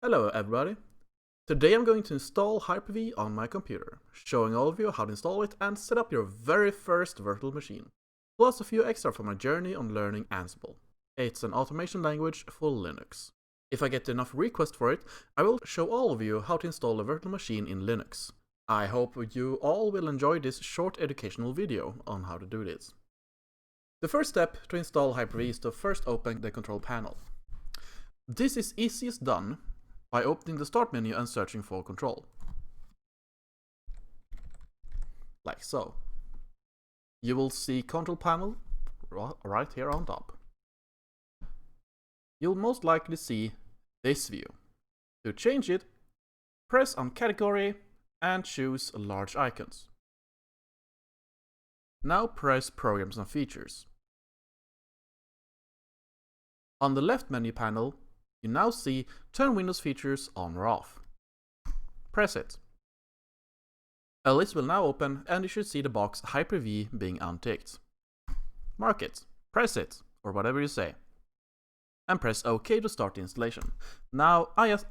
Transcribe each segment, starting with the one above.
Hello everybody! Today I'm going to install Hyper-V on my computer, showing all of you how to install it and set up your very first virtual machine, plus a few extra from my journey on learning Ansible. It's an automation language for Linux. If I get enough requests for it, I will show all of you how to install a virtual machine in Linux. I hope you all will enjoy this short educational video on how to do this. The first step to install Hyper-V is to first open the control panel. This is easiest done by opening the start menu and searching for control. Like so. You will see control panel right here on top. You'll most likely see this view. To change it, press on category and choose large icons. Now press programs and features. On the left menu panel, you now see turn Windows features on or off. Press it. A list will now open and you should see the box Hyper-V being unticked. Mark it, press it, or whatever you say. And press OK to start the installation. Now I have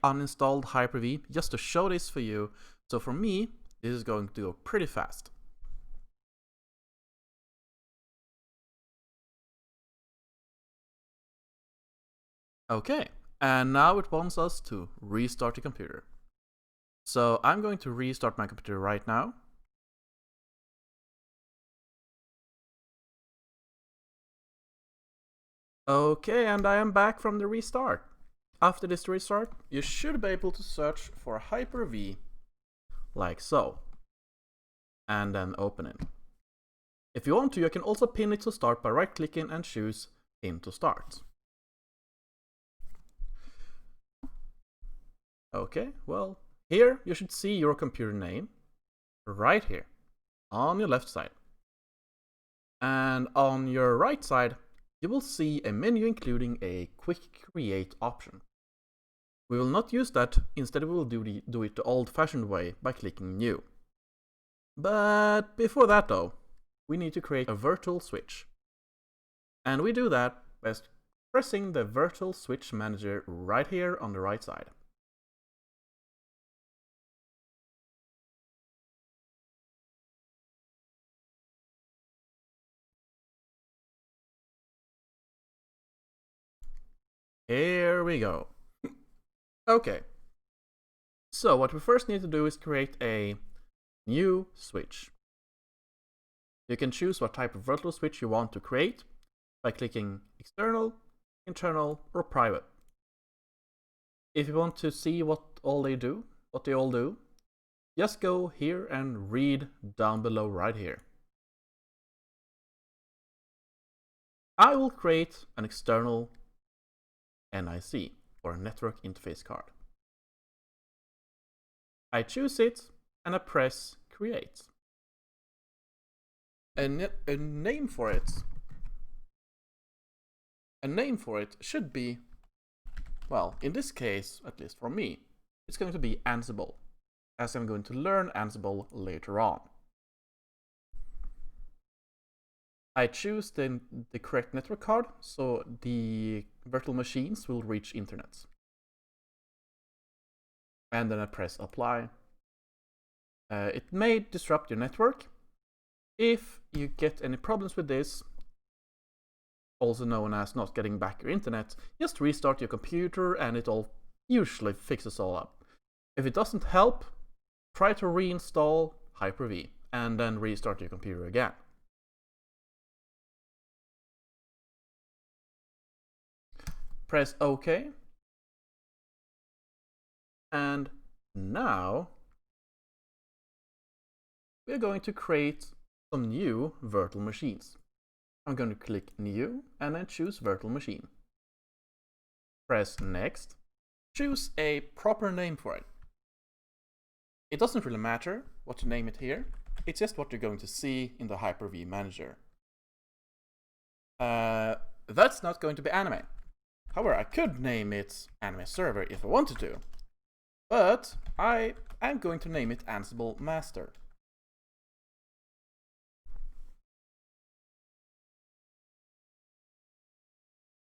uninstalled Hyper-V just to show this for you, so for me this is going to go pretty fast. Okay, and now it wants us to restart the computer. So I'm going to restart my computer right now. Okay, and I am back from the restart. After this restart, you should be able to search for Hyper-V, like so, and then open it. If you want to, you can also pin it to start by right-clicking and choose Pin to Start. Okay, well, here you should see your computer name, right here, on your left side. And on your right side, you will see a menu including a Quick Create option. We will not use that, instead we will do it the old-fashioned way by clicking New. But before that though, we need to create a virtual switch. And we do that by pressing the virtual switch manager right here on the right side. Here we go. Okay. So what we first need to do is create a new switch. You can choose what type of virtual switch you want to create by clicking External, Internal, or Private. If you want to see what they all do, just go here and read down below right here. I will create an external NIC, or Network Interface Card. I choose it and I press Create. A name for it should be, well, in this case, at least for me, it's going to be Ansible, as I'm going to learn Ansible later on. I choose the correct network card, so the virtual machines will reach internet. And then I press Apply. It may disrupt your network. If you get any problems with this, also known as not getting back your internet, just restart your computer and it all usually fixes all up. If it doesn't help, try to reinstall Hyper-V and then restart your computer again. Press OK. And now we're going to create some new virtual machines. I'm going to click New and then choose Virtual Machine. Press Next. Choose a proper name for it. It doesn't really matter what you name it here. It's just what you're going to see in the Hyper-V Manager. That's not going to be anime. However, I could name it Anime Server if I wanted to. But I am going to name it Ansible Master.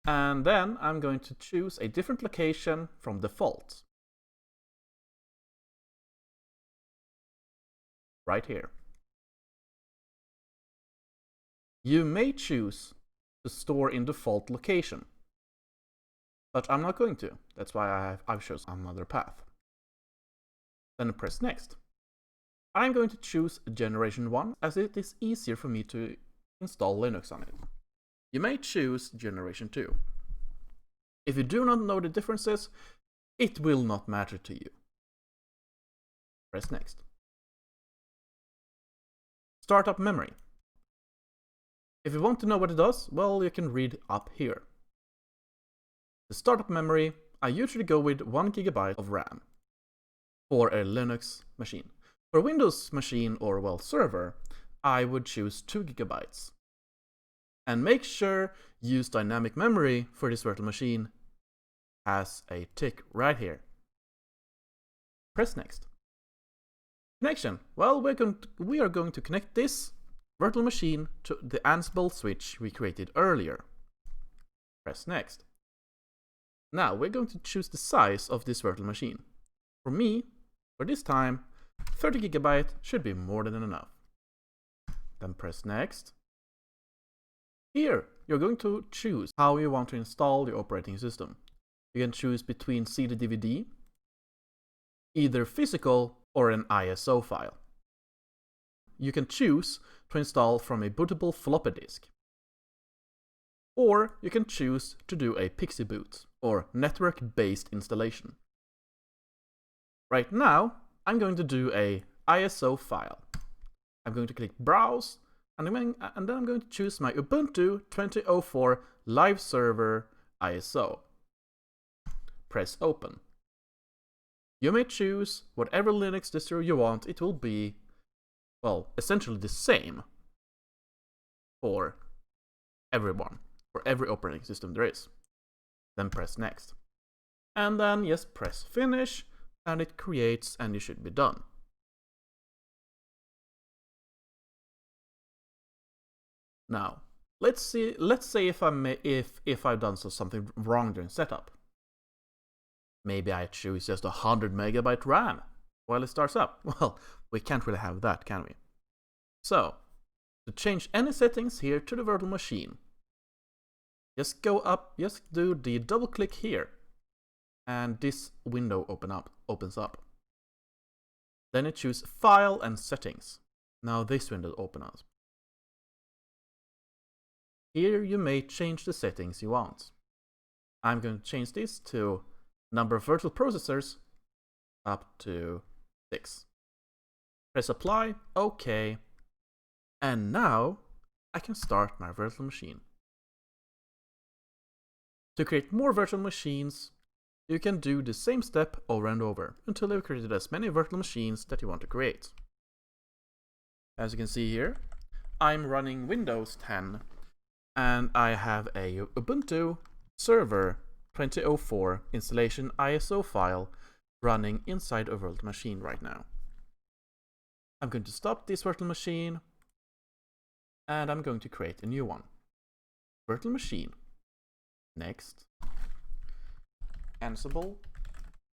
And then I'm going to choose a different location from default. Right here. You may choose to store in default location, but I'm not going to. That's why I've chosen another path. Then press next. I'm going to choose generation 1 as it is easier for me to install Linux on it. You may choose generation 2. If you do not know the differences, it will not matter to you. Press next. Startup memory. If you want to know what it does, well, you can read up here. The startup memory, I usually go with 1 GB of RAM for a Linux machine. For a Windows machine or, well, server, I would choose 2 GB. And make sure use dynamic memory for this virtual machine has a tick right here. Press next. Connection. Well, we are going to connect this virtual machine to the Ansible switch we created earlier. Press next. Now we're going to choose the size of this virtual machine. For me, for this time, 30 GB should be more than enough. Then press next. Here, you're going to choose how you want to install the operating system. You can choose between CD/DVD, either physical or an ISO file. You can choose to install from a bootable floppy disk. Or you can choose to do a PXE boot or network-based installation. Right now, I'm going to do a ISO file. I'm going to click Browse, and then I'm going to choose my Ubuntu 2004 live server ISO. Press Open. You may choose whatever Linux distro you want. It will be, well, essentially the same for everyone, for every operating system there is. Then press Next. And then, yes, press Finish, and it creates, and you should be done. Now, let's say if I've done something wrong during setup. Maybe I choose just 100 MB RAM while it starts up. Well, we can't really have that, can we? So, to change any settings here to the virtual machine, just go up, just do the double click here, and this window opens up. Then you choose File and Settings. Now this window opens up. Here you may change the settings you want. I'm going to change this to number of virtual processors up to 6. Press Apply, OK, and now I can start my virtual machine. To create more virtual machines, you can do the same step over and over until you've created as many virtual machines that you want to create. As you can see here, I'm running Windows 10 and I have a Ubuntu server 2004 installation ISO file running inside a virtual machine right now. I'm going to stop this virtual machine and I'm going to create a new one. Virtual machine. Next. Ansible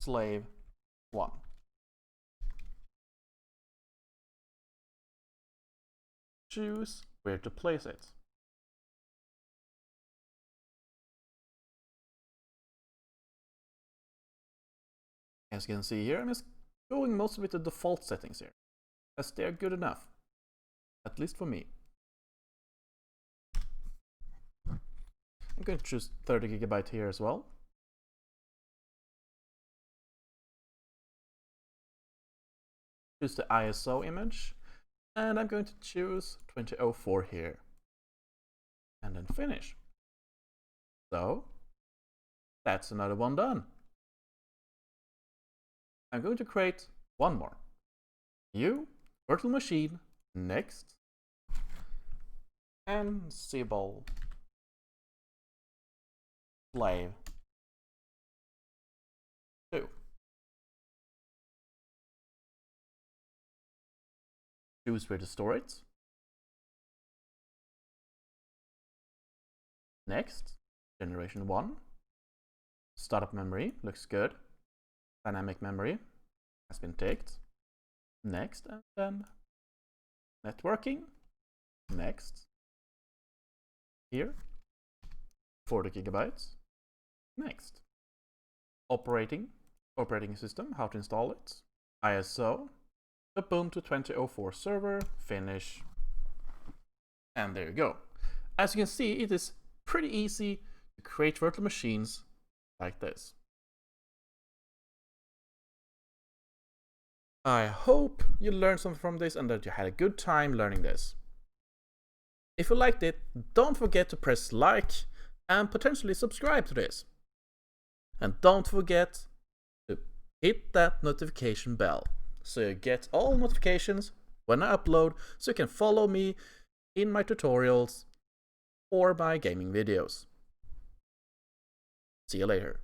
slave 1. Choose where to place it. As you can see here, I'm just going mostly with the default settings here, as they're good enough, at least for me. I'm going to choose 30 GB here as well. Choose the ISO image, and I'm going to choose 2004 here, and then finish. So, that's another one done. I'm going to create one more. New virtual machine, next, Ansible slave 2. Choose where to store it. Next, Generation 1. Startup memory looks good. Dynamic memory has been ticked. Next, and then networking. Next. Here. 40 gigabytes. Next. Operating system, how to install it. ISO. Ubuntu 2004 server. Finish. And there you go. As you can see, it is pretty easy to create virtual machines like this. I hope you learned something from this and that you had a good time learning this. If you liked it, don't forget to press like and potentially subscribe to this. And don't forget to hit that notification bell so you get all notifications when I upload, so you can follow me in my tutorials or my gaming videos. See you later.